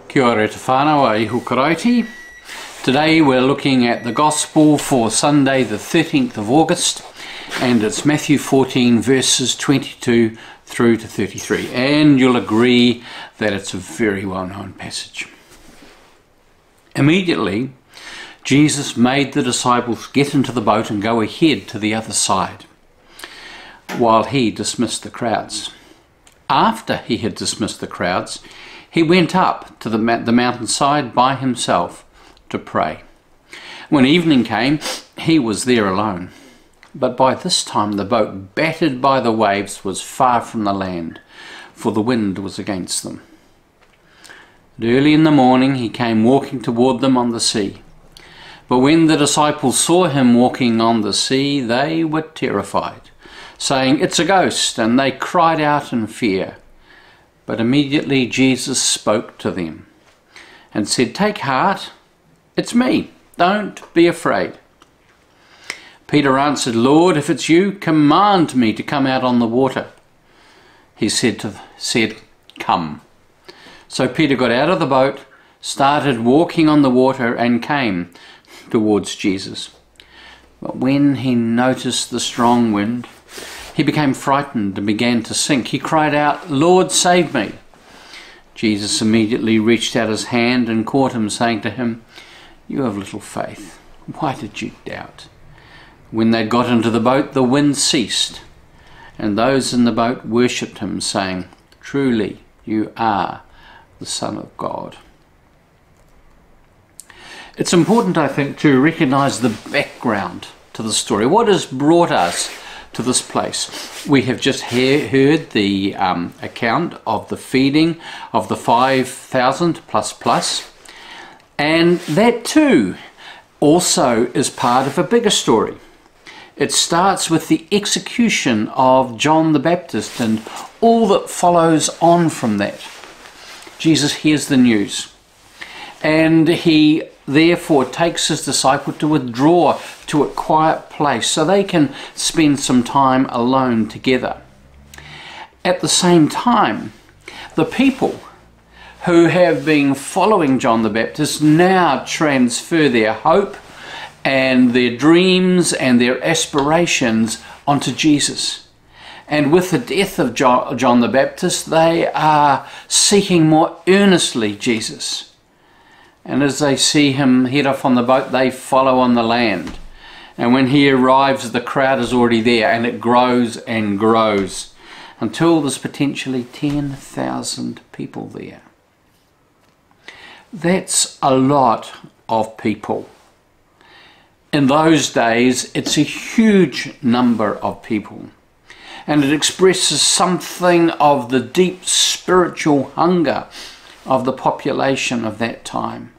Kia ora te whānau, iho karaiti. Today we're looking at the Gospel for Sunday the 13th of August, and it's Matthew 14 verses 22 through to 33, and you'll agree that it's a very well-known passage. Immediately Jesus made the disciples get into the boat and go ahead to the other side, while he dismissed the crowds. After he had dismissed the crowds, he went up to the mountainside by himself to pray. When evening came, he was there alone. But by this time the boat, battered by the waves, was far from the land, for the wind was against them. And early in the morning he came walking toward them on the sea. But when the disciples saw him walking on the sea, they were terrified, saying, "It's a ghost," and they cried out in fear. But immediately Jesus spoke to them and said, "Take heart, it's me, don't be afraid." Peter answered, "Lord, if it's you, command me to come out on the water." He said, "Come." So Peter got out of the boat, started walking on the water, and came towards Jesus. But when he noticed the strong wind, he became frightened and began to sink. He cried out, "Lord, save me." Jesus immediately reached out his hand and caught him, saying to him, "You have little faith. Why did you doubt?" When they got into the boat, the wind ceased, and those in the boat worshipped him, saying, "Truly, you are the Son of God." It's important, I think, to recognise the background to the story. What has brought us to this place? We have just heard the account of the feeding of the 5,000 plus, and that too also is part of a bigger story. It starts with the execution of John the Baptist and all that follows on from that. Jesus hears the news, and he therefore takes his disciple to withdraw to a quiet place so they can spend some time alone together. At the same time, the people who have been following John the Baptist now transfer their hope and their dreams and their aspirations onto Jesus. And with the death of John the Baptist, they are seeking more earnestly Jesus. And as they see him head off on the boat, they follow on the land. And when he arrives, the crowd is already there, and it grows and grows until there's potentially 10,000 people there. That's a lot of people. In those days, it's a huge number of people. And it expresses something of the deep spiritual hunger of the population of that time,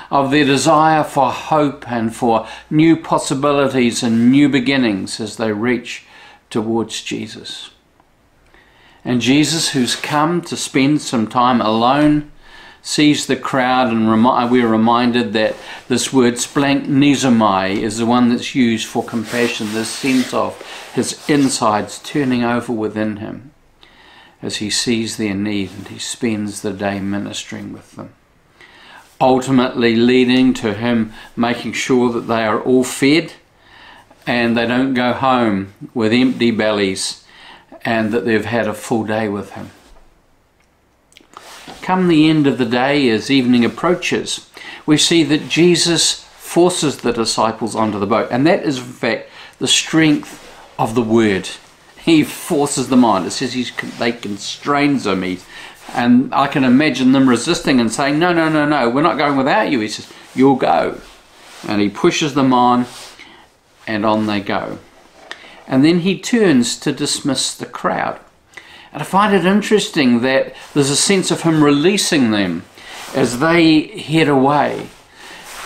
of their desire for hope and for new possibilities and new beginnings as they reach towards Jesus. And Jesus, who's come to spend some time alone, sees the crowd, and we're reminded that this word splanchnizomai is the one that's used for compassion, this sense of his insides turning over within him as he sees their need, and he spends the day ministering with them, ultimately leading to him making sure that they are all fed and they don't go home with empty bellies, and that they've had a full day with him. Come the end of the day, as evening approaches, we see that Jesus forces the disciples onto the boat, and that is in fact the strength of the word. He forces them on. It says they constrains them. And I can imagine them resisting and saying, no, we're not going without you. He says, "You'll go." And he pushes them on, and on they go. And then he turns to dismiss the crowd. And I find it interesting that there's a sense of him releasing them as they head away.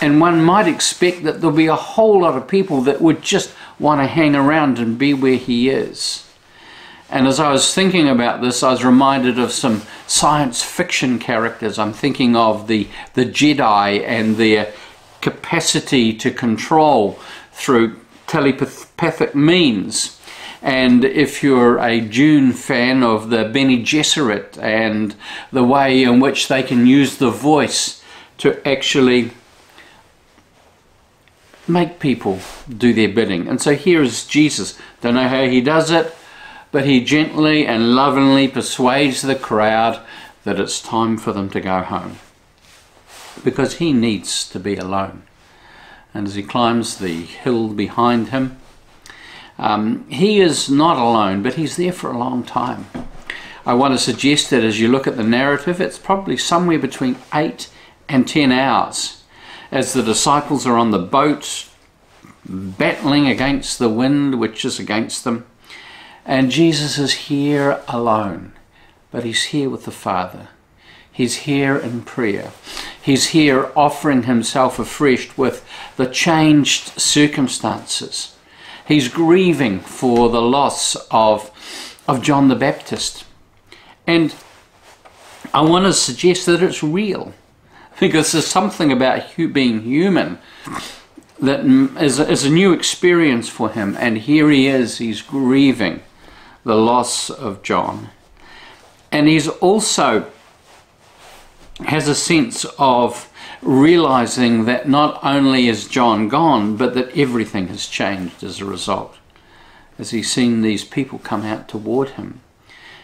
And one might expect that there'll be a whole lot of people that would just want to hang around and be where he is. And as I was thinking about this, I was reminded of some science fiction characters. I'm thinking of the Jedi and their capacity to control through telepathic means. And if you're a Dune fan of the Bene Gesserit and the way in which they can use the voice to actually make people do their bidding. And so here is Jesus. Don't know how he does it, but he gently and lovingly persuades the crowd that it's time for them to go home, because he needs to be alone. And as he climbs the hill behind him, he is not alone, but he's there for a long time. I want to suggest that as you look at the narrative, it's probably somewhere between 8 and 10 hours as the disciples are on the boat battling against the wind which is against them. And Jesus is here alone, but he's here with the Father. He's here in prayer. He's here offering himself afresh with the changed circumstances. He's grieving for the loss of John the Baptist. And I want to suggest that it's real, because there's something about being human that is a new experience for him. And here he is, he's grieving the loss of John. And he's also has a sense of realizing that not only is John gone, but that everything has changed as a result. As he's seen these people come out toward him,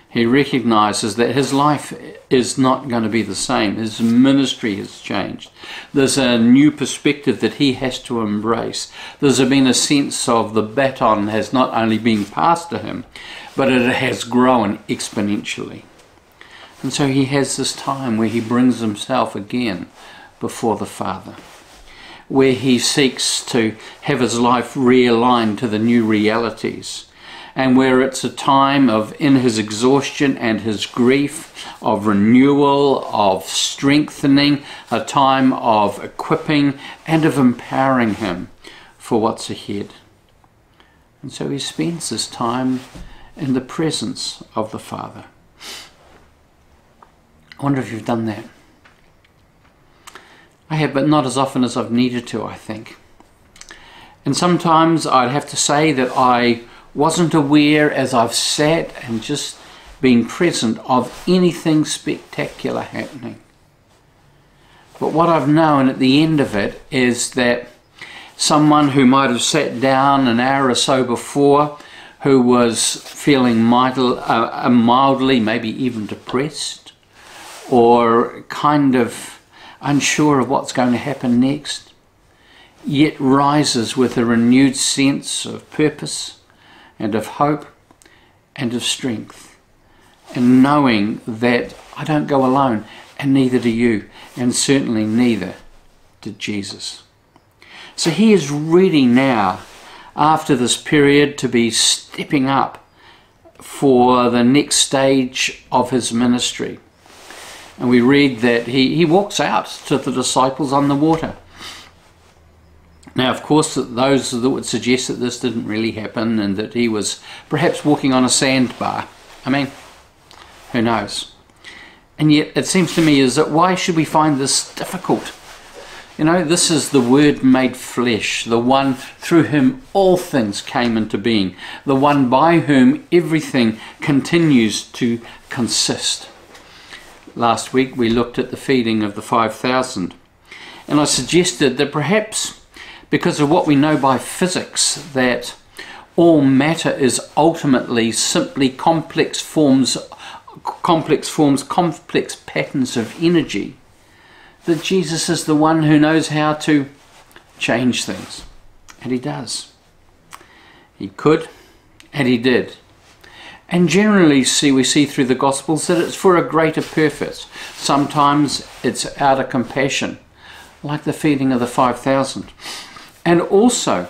he recognizes that his life is not going to be the same. His ministry has changed. There's a new perspective that he has to embrace. There's been a sense of the baton has not only been passed to him, but it has grown exponentially. And so he has this time where he brings himself again before the Father, where he seeks to have his life realigned to the new realities, and where it's a time of, in his exhaustion and his grief, of renewal, of strengthening, a time of equipping and of empowering him for what's ahead. And so he spends this time in the presence of the Father. I wonder if you've done that. I have, but not as often as I've needed to, I think. And sometimes I'd have to say that I wasn't aware, as I've sat and just been present, of anything spectacular happening. But what I've known at the end of it is that someone who might have sat down an hour or so before, who was feeling mildly, maybe even depressed, or kind of unsure of what's going to happen next, yet rises with a renewed sense of purpose and of hope and of strength, and knowing that I don't go alone, and neither do you, and certainly neither did Jesus. So he is ready now, after this period, to be stepping up for the next stage of his ministry. And we read that he walks out to the disciples on the water. Now, of course, those that would suggest that this didn't really happen and that he was perhaps walking on a sandbar. I mean, who knows? And yet it seems to me is that why should we find this difficult? You know, this is the Word made flesh, the one through whom all things came into being, the one by whom everything continues to consist. Last week we looked at the feeding of the 5,000, and I suggested that perhaps because of what we know by physics, that all matter is ultimately simply complex forms, complex patterns of energy, that Jesus is the one who knows how to change things. And he does. He could, and he did. And generally we see through the Gospels that it's for a greater purpose. Sometimes it's out of compassion, like the feeding of the 5,000. And also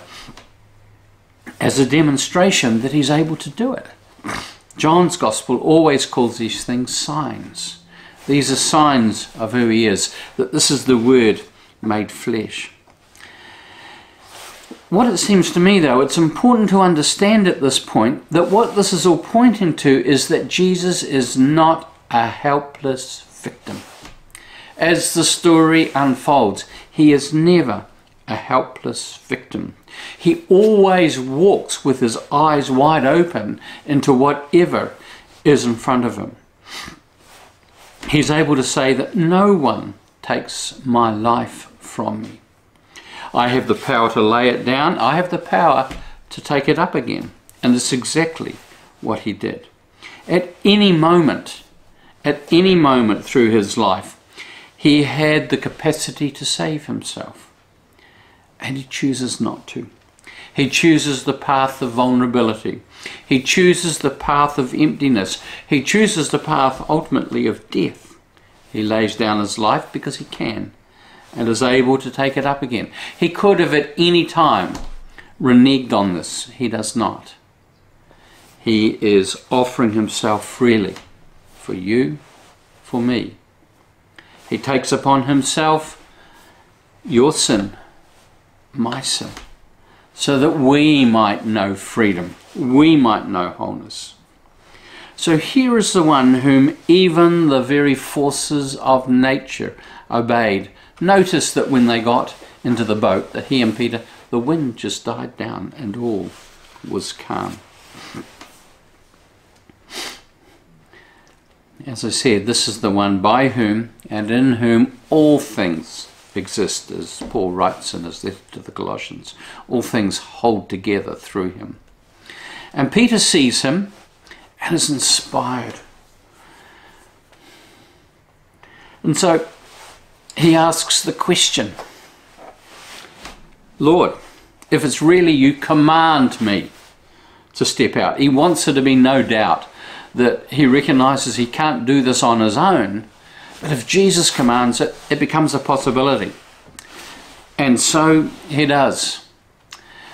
as a demonstration that he's able to do it. John's Gospel always calls these things signs. These are signs of who he is, that this is the Word made flesh. What it seems to me, though, it's important to understand at this point that what this is all pointing to is that Jesus is not a helpless victim. As the story unfolds, he is never a helpless victim. He always walks with his eyes wide open into whatever is in front of him. He's able to say that no one takes my life from me. I have the power to lay it down. I have the power to take it up again. And that's exactly what he did. At any moment through his life, he had the capacity to save himself. And he chooses not to. He chooses the path of vulnerability. He chooses the path of emptiness. He chooses the path ultimately of death. He lays down his life because he can and is able to take it up again. He could have at any time reneged on this. He does not. He is offering himself freely for you, for me. He takes upon himself your sin, my sin, so that we might know freedom, we might know wholeness. So here is the one whom even the very forces of nature obeyed. Notice that when they got into the boat, that he and Peter, the wind just died down and all was calm. As I said, this is the one by whom and in whom all things exist, as Paul writes in his letter to the Colossians. All things hold together through him. And Peter sees him and is inspired. And so he asks the question, Lord, if it's really you, command me to step out. He wants there to be no doubt that he recognizes he can't do this on his own, but if Jesus commands it, it becomes a possibility. And so he does.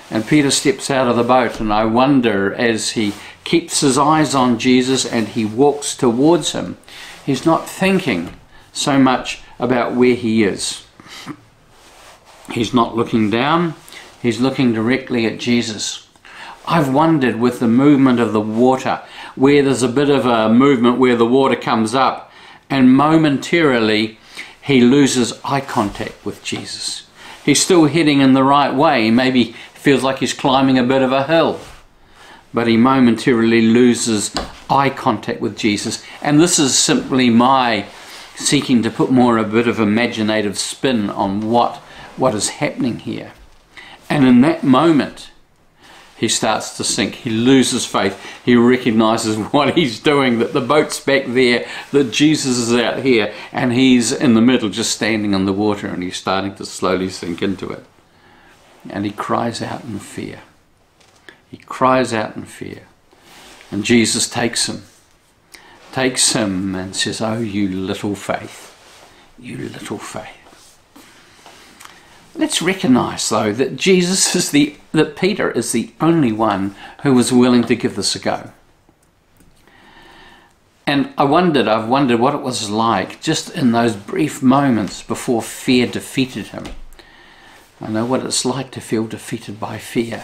And Peter steps out of the boat, and I wonder, as he keeps his eyes on Jesus and he walks towards him, he's not thinking so much about where he is. He's not looking down, he's looking directly at Jesus. I've wondered with the movement of the water, where there's a bit of a movement where the water comes up and momentarily he loses eye contact with Jesus. He's still heading in the right way, maybe feels like he's climbing a bit of a hill, but he momentarily loses eye contact with Jesus. And this is simply my seeking to put more a bit of imaginative spin on what is happening here. And in that moment, he starts to sink. He loses faith. He recognizes what he's doing, that the boat's back there, that Jesus is out here, and he's in the middle just standing on the water, and he's starting to slowly sink into it. And he cries out in fear. He cries out in fear. And Jesus takes him and says, "Oh, you little faith, you little faith." Let's recognize, though, that that Peter is the only one who was willing to give this a go. And I've wondered what it was like just in those brief moments before fear defeated him. I know what it's like to feel defeated by fear.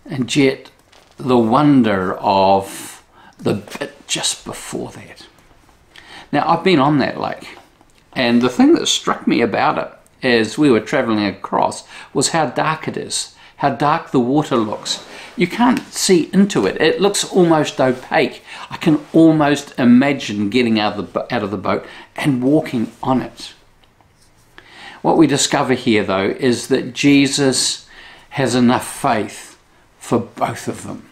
And yet the wonder of the bit just before that. Now, I've been on that lake, and the thing that struck me about it as we were travelling across was how dark it is, how dark the water looks. You can't see into it. It looks almost opaque. I can almost imagine getting out of the boat and walking on it. What we discover here, though, is that Jesus has enough faith for both of them,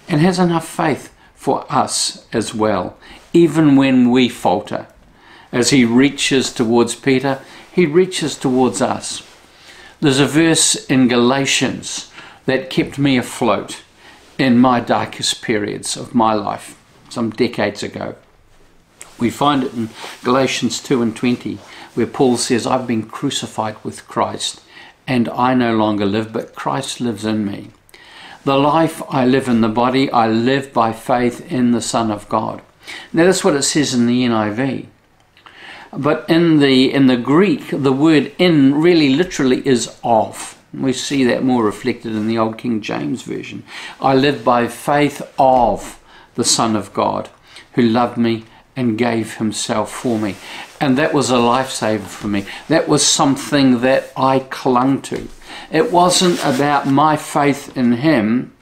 and has enough faith for us as well, even when we falter. As he reaches towards Peter, he reaches towards us. There's a verse in Galatians that kept me afloat in my darkest periods of my life, some decades ago. We find it in Galatians 2:20, where Paul says, "I've been crucified with Christ, and I no longer live, but Christ lives in me. The life I live in the body, I live by faith in the Son of God." Now that's what it says in the NIV. But in the Greek, the word "in" really literally is "of." We see that more reflected in the Old King James Version. I live by faith of the Son of God, who loved me and gave himself for me. And that was a lifesaver for me. That was something that I clung to. It wasn't about my faith in him.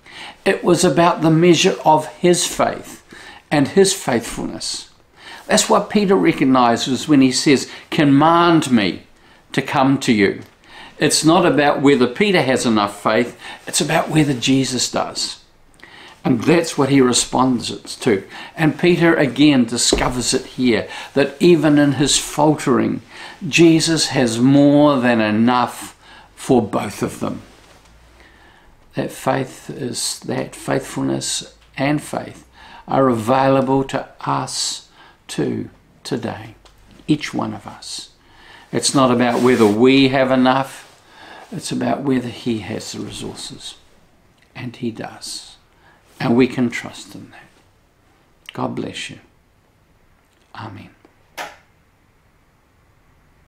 It was about the measure of his faith and his faithfulness. That's what Peter recognizes when he says, command me to come to you. It's not about whether Peter has enough faith. It's about whether Jesus does. And that's what he responds to. And Peter again discovers it here, that even in his faltering, Jesus has more than enough for both of them. That faith is, that faithfulness and faith are available to us too today, each one of us. It's not about whether we have enough, it's about whether he has the resources. And he does. And we can trust in that. God bless you. Amen.